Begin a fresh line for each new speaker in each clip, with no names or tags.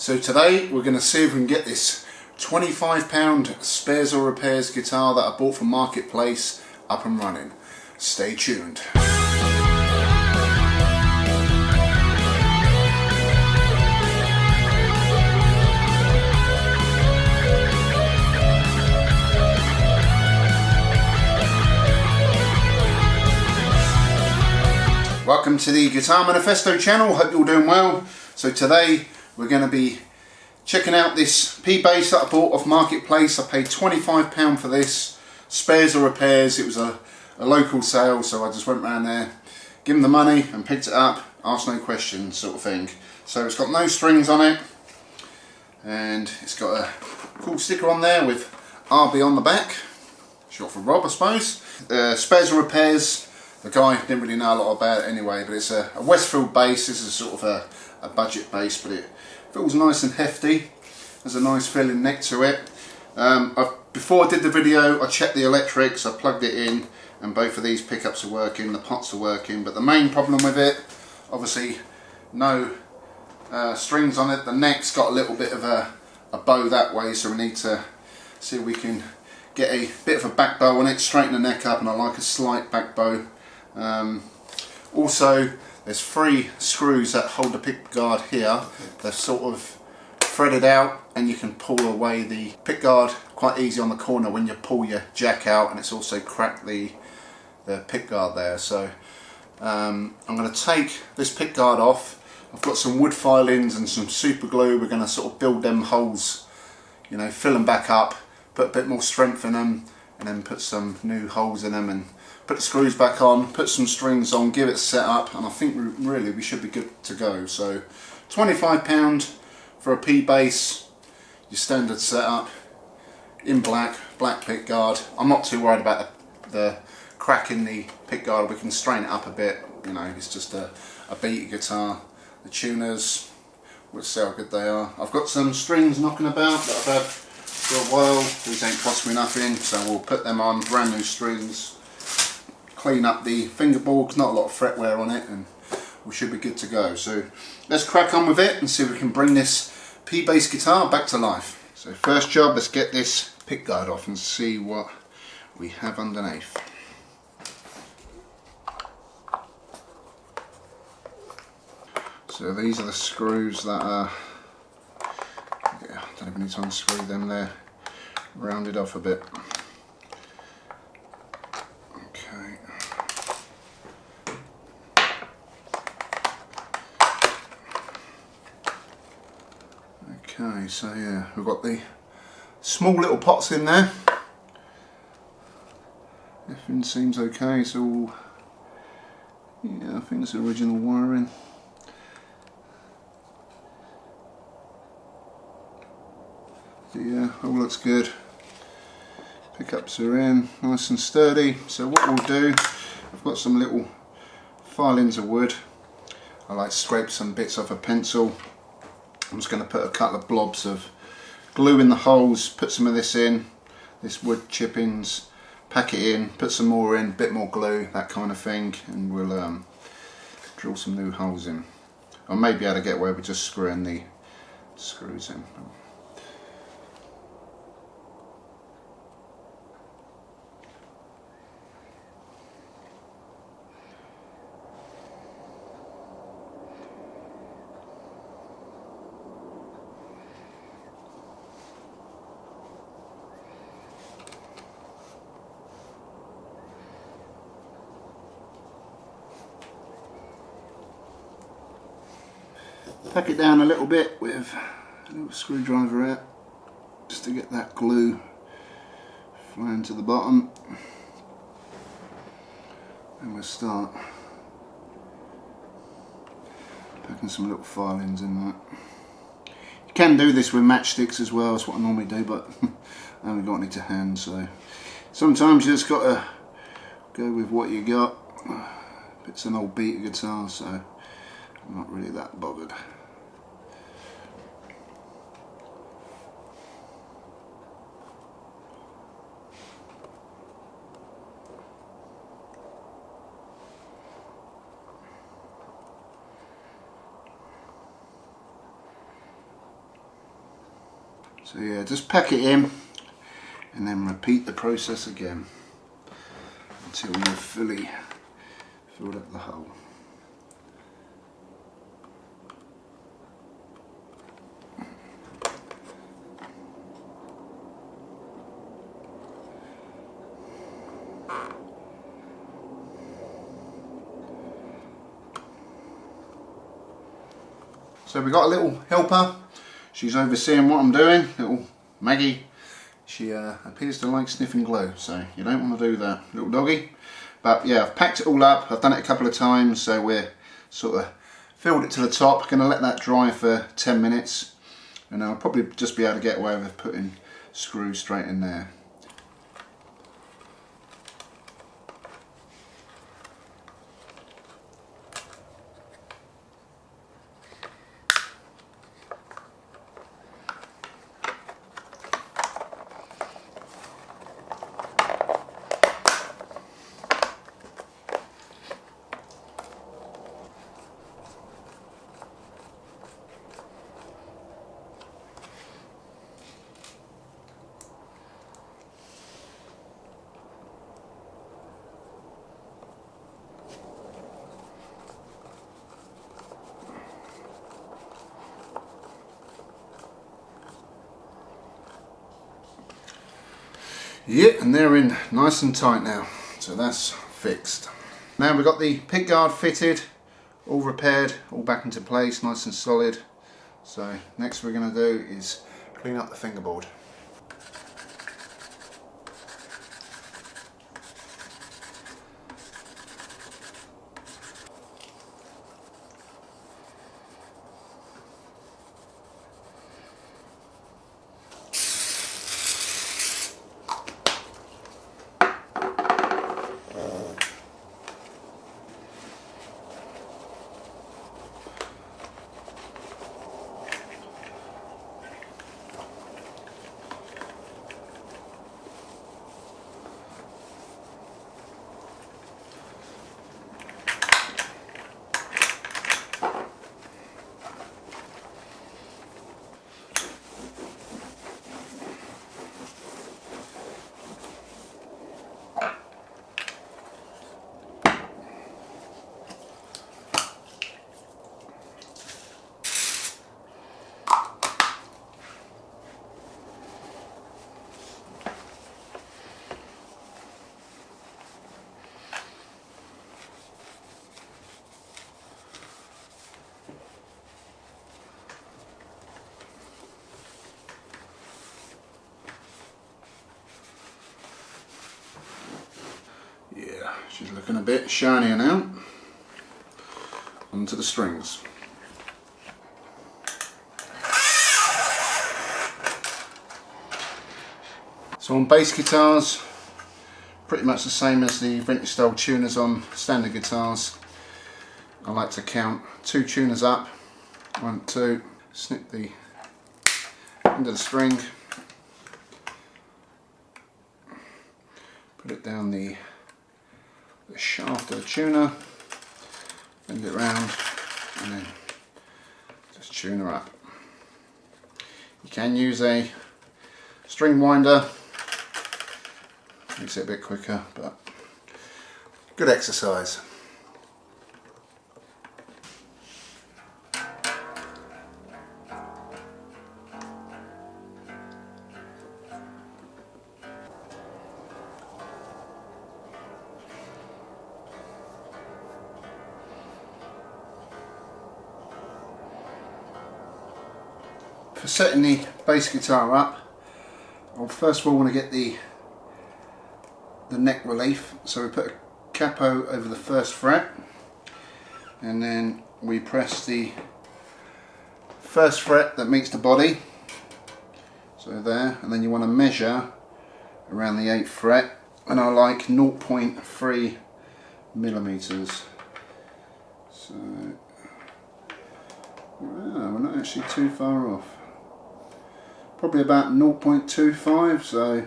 So today we're going to see if we can get this £25 spares or repairs guitar that I bought from Marketplace up and running. Stay tuned. Welcome to the Guitar Manifesto channel, hope you're all doing well. So today we're going to be checking out this P bass that I bought off Marketplace. I paid £25 for this, spares or repairs. It was a local sale, so I just went round there, give them the money and picked it up, asked no questions sort of thing. So it's got no strings on it and it's got a cool sticker on there with RB on the back, short for Rob I suppose. Spares or repairs, the guy didn't really know a lot about it anyway, but it's a Westfield bass. This is sort of a budget bass, but it feels nice and hefty. There's a nice feeling neck to it. Before I did the video, I checked the electrics, I plugged it in, and both of these pickups are working, the pots are working, but the main problem with it, obviously no strings on it. The neck's got a little bit of a bow that way, so we need to see if we can get a bit of a back bow on it, straighten the neck up, and I like a slight back bow. Also, there's 3 screws that hold the pickguard here. They're sort of threaded out and you can pull away the pickguard quite easy on the corner when you pull your jack out, and it's also cracked the pickguard there. So I'm going to take this pickguard off. I've got some wood filings and some super glue. We're going to sort of build them holes, you know, fill them back up, put a bit more strength in them, and then put some new holes in them and put the screws back on, put some strings on, give it set up, and I think really we should be good to go. So £25 for a P bass, your standard setup, in black pickguard. I'm not too worried about the crack in the pickguard. We can strain it up a bit, you know, it's just a beater guitar. The tuners, we'll see how good they are. I've got some strings knocking about that I've had for a while. These ain't cost me nothing, so we'll put them on, brand new strings. Clean up the fingerboard, not a lot of fretwear on it, and we should be good to go. So let's crack on with it and see if we can bring this P bass guitar back to life. So first job, let's get this pickguard off and see what we have underneath. So these are the screws that are, yeah, I don't even need to unscrew them, they're rounded off a bit. Okay, so yeah, we've got the small little pots in there. Everything seems okay, it's all, yeah, I think it's original wiring. But yeah, all looks good. Pickups are in, nice and sturdy. So what we'll do, I've got some little filings of wood. I like to scrape some bits off a pencil. I'm just going to put a couple of blobs of glue in the holes, put some of this in, this wood chippings, pack it in, put some more in, bit more glue, that kind of thing, and we'll drill some new holes in. I may be able to get away with just screwing the screws in. Pack it down a little bit with a little screwdriver out, just to get that glue flying to the bottom. And we'll start packing some little filings in that. You can do this with matchsticks as well, that's what I normally do, but I haven't got any to hand, so sometimes you just got to go with what you got. It's an old beater guitar, so I'm not really that bothered. So yeah, just pack it in and then repeat the process again until you've fully filled up the hole. So we've got a little helper. She's overseeing what I'm doing, little Maggie. She appears to like sniffing glue, so you don't want to do that, little doggy. But yeah, I've packed it all up. I've done it a couple of times, so we're sort of filled it to the top. Going to let that dry for 10 minutes, and I'll probably just be able to get away with putting screws straight in there. Yeah, and they're in nice and tight now, so that's fixed. Now we've got the pickguard fitted, all repaired, all back into place, nice and solid. So next we're going to do is clean up the fingerboard. Yeah, she's looking a bit shinier now. Onto the strings. So on bass guitars, pretty much the same as the vintage style tuners on standard guitars. I like to count 2 tuners up, 1, 2, snip the end of the string, put it down the shaft of the tuner, bend it round, and then just tune her up. You can use a string winder, makes it a bit quicker, but good exercise. For setting the bass guitar up, I'll first of all want to get the neck relief. So we put a capo over the first fret, and then we press the first fret that meets the body, so there, and then you want to measure around the 8th fret, and I like 0.3 millimeters. So we're not actually too far off. Probably about 0.25, so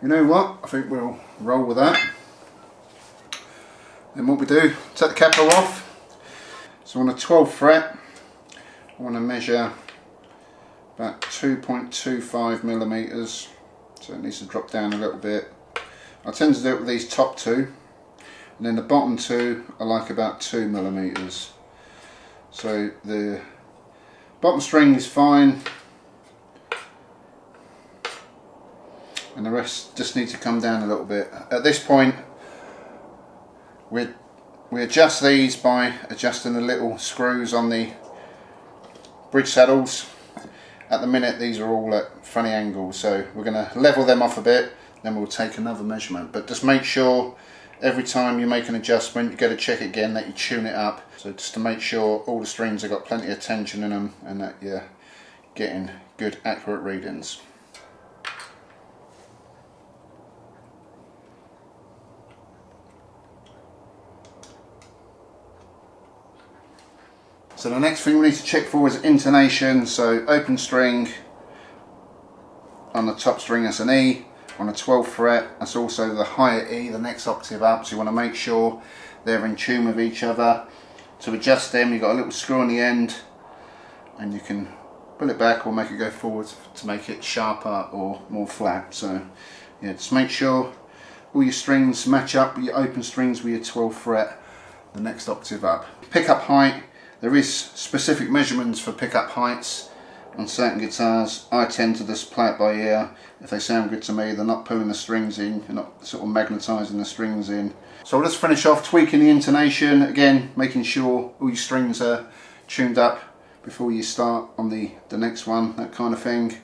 you know what, I think we'll roll with that. Then what we do, take the capo off. So on the 12th fret, I want to measure about 2.25 millimeters, so it needs to drop down a little bit. I tend to do it with these top two, and then the bottom two are like about 2 millimeters. So the bottom string is fine, and the rest just need to come down a little bit. At this point, we adjust these by adjusting the little screws on the bridge saddles. At the minute these are all at funny angles, so we're going to level them off a bit, then we'll take another measurement. But just make sure every time you make an adjustment, you got to check again that you tune it up. So just to make sure all the strings have got plenty of tension in them and that you're getting good accurate readings. So the next thing we need to check for is intonation. So open string on the top string, that's an E. On the 12th fret, that's also the higher E, the next octave up. So you want to make sure they're in tune with each other. To adjust them, you've got a little screw on the end, and you can pull it back or make it go forward to make it sharper or more flat. So yeah, just make sure all your strings match up with your open strings with your 12th fret, the next octave up. Pickup height. There is specific measurements for pickup heights on certain guitars. I tend to just play it by ear. If they sound good to me, they're not pulling the strings in, you're not sort of magnetising the strings in. So let's finish off tweaking the intonation, again making sure all your strings are tuned up before you start on the next one, that kind of thing,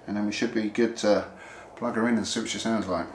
and then we should be good to plug her in and see what she sounds like.